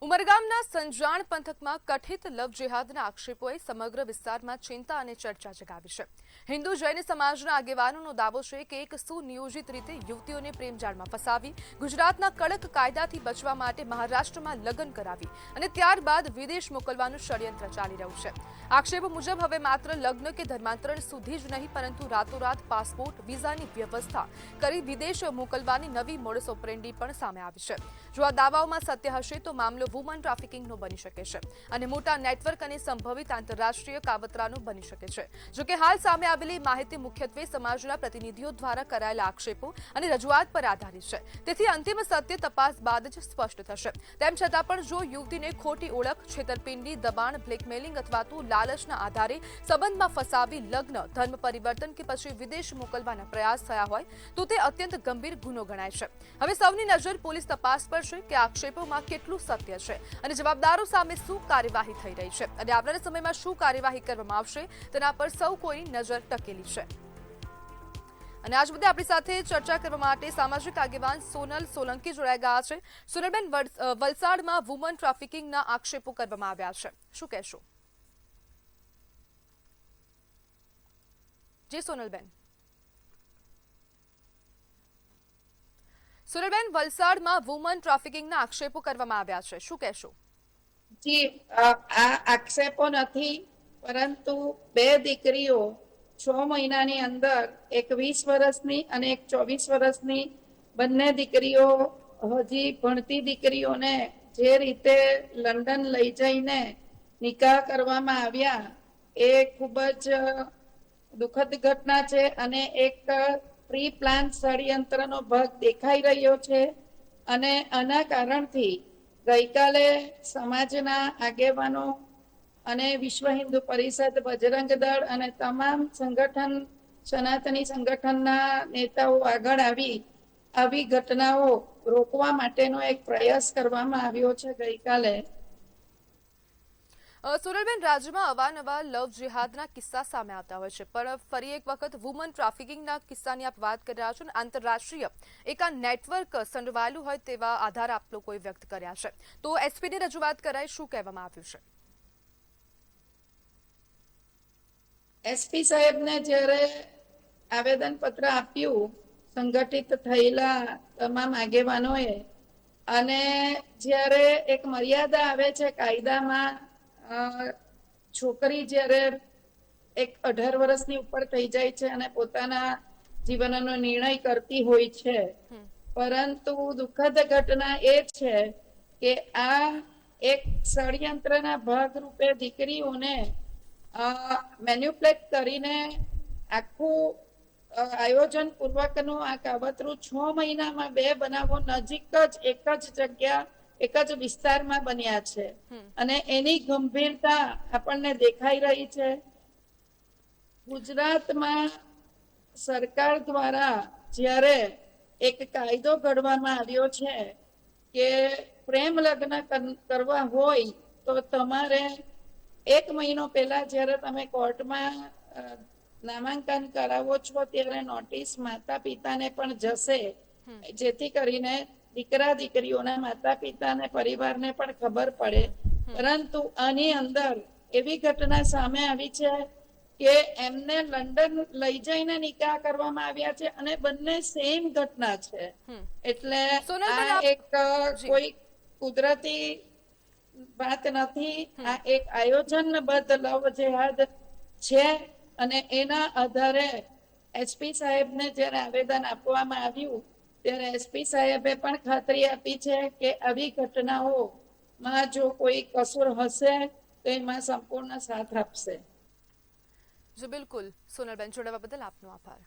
ઉમરગામના સંજાણ પંથકમાં કથિત લવ જેહાદના આક્ષેપોએ સમગ્ર વિસ્તારમાં ચિંતા અને ચર્ચા જગાવી છે। હિન્દુ જૈન સમાજના આગેવાનોનો દાવો છે કે એક સુનિયોજિત રીતે યુવતીઓને પ્રેમજાળમાં ફસાવી ગુજરાતના કડક કાયદાથી બચવા માટે મહારાષ્ટ્રમાં લગ્ન કરાવી અને ત્યારબાદ વિદેશ મોકલવાનું ષડયંત્ર ચાલી રહ્યું છે। આક્ષેપો મુજબ હવે માત્ર લગ્ન કે ધર્માંતરણ સુધી જ નહીં પરંતુ રાતોરાત પાસપોર્ટ વિઝાની વ્યવસ્થા કરી વિદેશ મોકલવાની નવી મોડસ ઓપરેન્ડી પણ સામે આવી છે। જો આ દાવાઓમાં સત્ય હશે તો મામલો વુમન ટ્રાફિકિંગનો બની શકે છે અને મોટા નેટવર્ક અને સંભવિત આંતરરાષ્ટ્રીય કાવતરાનો બની શકે છે। જો કે હાલ સામે આવેલી માહિતી મુખ્યત્વે સમાજના પ્રતિનિધિઓ દ્વારા કરાયેલા આક્ષેપો અને રજૂઆત પર આધારિત છે, તેથી અંતિમ સત્ય તપાસ બાદ જ સ્પષ્ટ થશે। તેમ છતાં પણ જો યુવતીને ખોટી ઓળખ, છેતરપિંડી, દબાણ, બ્લેકમેલિંગ અથવા તો લાલચના આધારે સંબંધમાં ફસાવી લગ્ન, ધર્મ પરિવર્તન કે પછી વિદેશ મોકલવાના પ્રયાસ થયા હોય તો તે અત્યંત ગંભીર ગુનો ગણાય છે। હવે સૌની નજર પોલીસ તપાસ પર છે કે આક્ષેપોમાં કેટલું સત્ય છે અને જવાબદારો સામે શું કાર્યવાહી થઈ રહી છે અને આવનારા સમયમાં શું કાર્યવાહી કરવામાં આવશે તેના પર સૌ કોઈની નજર ટકેલી છે। અને આજ મુદ્દે આપણી સાથે ચર્ચા કરવા માટે સામાજિક આગેવાન સોનલ સોલંકી જોડાઈ ગયા છે। સોનલબેન, વલસાડમાં વુમન ટ્રાફિકિંગના આક્ષેપો કરવામાં આવ્યા છે, શું કહેશો? જી સોનલબેન। સુરલબેન, વલસાડમાં વુમન ટ્રાફિકિંગના આક્ષેપો કરવામાં આવ્યા છે, શું કહેશો? જી, આ આક્ષેપો નથી, પરંતુ બે દીકરીઓ 6 મહિનાની અંદર એક 20 વર્ષની અને એક 24 વર્ષની બંને દીકરીઓ, હજી ભણતી દીકરીઓને જે રીતે લંડન લઈ જઈને નિકાહ કરવામાં આવ્યા એ ખૂબ જ દુઃખદ ઘટના છે અને એક પ્રી પ્લાન ષડયંત્રનો ભાગ દેખાઈ રહ્યો છે। અને આના કારણથી ગઈકાલે સમાજના આગેવાનો અને વિશ્વ હિન્દુ પરિષદ, બજરંગ દળ અને તમામ સંગઠન, સનાતની સંગઠનના નેતાઓ આગળ આવી ઘટનાઓ રોકવા માટેનો એક પ્રયાસ કરવામાં આવ્યો છે ગઈકાલે। સુરલબેન, રાજ્યમાં અવારનવાર લવ જેહાદના કિસ્સા સામે આવતા હોય છે, પણ ફરી એક વખત વુમન ટ્રાફિકિંગના કિસ્સાની આપ વાત કરી રહ્યા છો અને આંતરરાષ્ટ્રીય એક આ નેટવર્ક સંડવાયેલું હોય તેવા આધાર આપ લોકોએ વ્યક્ત કર્યા છે, તો એસપીની રજૂઆત કરાઈ, શું કહેવામાં આવ્યું છે? એસપી સાહેબને જ્યારે આવેદનપત્ર આપ્યું સંગઠિત થયેલા તમામ આગેવાનોએ, અને જ્યારે એક મર્યાદા આવે છે કાયદામાં, છોકરી જ્યારે એક 18 વર્ષની ઉપર થઈ જાય છે અને પોતાના જીવનનો નિર્ણય કરતી હોય છે, પરંતુ દુઃખદ ઘટના એ છે કે આ એક ષડયંત્રના ભાગરૂપે દીકરીઓને મેન્યુપ્લેટ કરીને આખું આયોજન પૂર્વકનું આ કાવતરું 6 મહિનામાં 2 બનાવો નજીક જ એક જ જગ્યા, એક જ વિસ્તારમાં બન્યા છે અને એની ગંભીરતા આપણને દેખાઈ રહી છે। ગુજરાતમાં સરકાર દ્વારા જ્યારે એક કાયદો ઘડવામાં આવ્યો છે કે પ્રેમ લગ્ન કરવા હોય તો તમારે 1 મહિનો પહેલા જ્યારે તમે કોર્ટમાં નામાંકન કરાવો છો ત્યારે નોટિસ માતા પિતાને પણ જશે, જેથી કરીને દીકરા દીકરીઓના માતા પિતાને, પરિવારને પણ ખબર પડે। પરંતુ આની અંદર એવી ઘટના સામે આવી છે કે એમને લંડન લઈ જઈને નિકાહ કરવામાં આવ્યા છે અને બંને સેમ ઘટના છે। એટલે આ એક કોઈ કુદરતી વાત નથી, આ એક આયોજનબદ્ધ લવ જેહાદ છે અને એના આધારે એસપી સાહેબને જ્યારે આવેદન આપવામાં આવ્યું ત્યારે એસપી સાહેબે પણ ખાતરી આપી છે કે આવી ઘટનાઓમાં જો કોઈ કસૂર હશે તો એમાં સંપૂર્ણ સાથ આપશે। જી બિલકુલ, સોનલબેન, જોડાવા બદલ આપનો આભાર।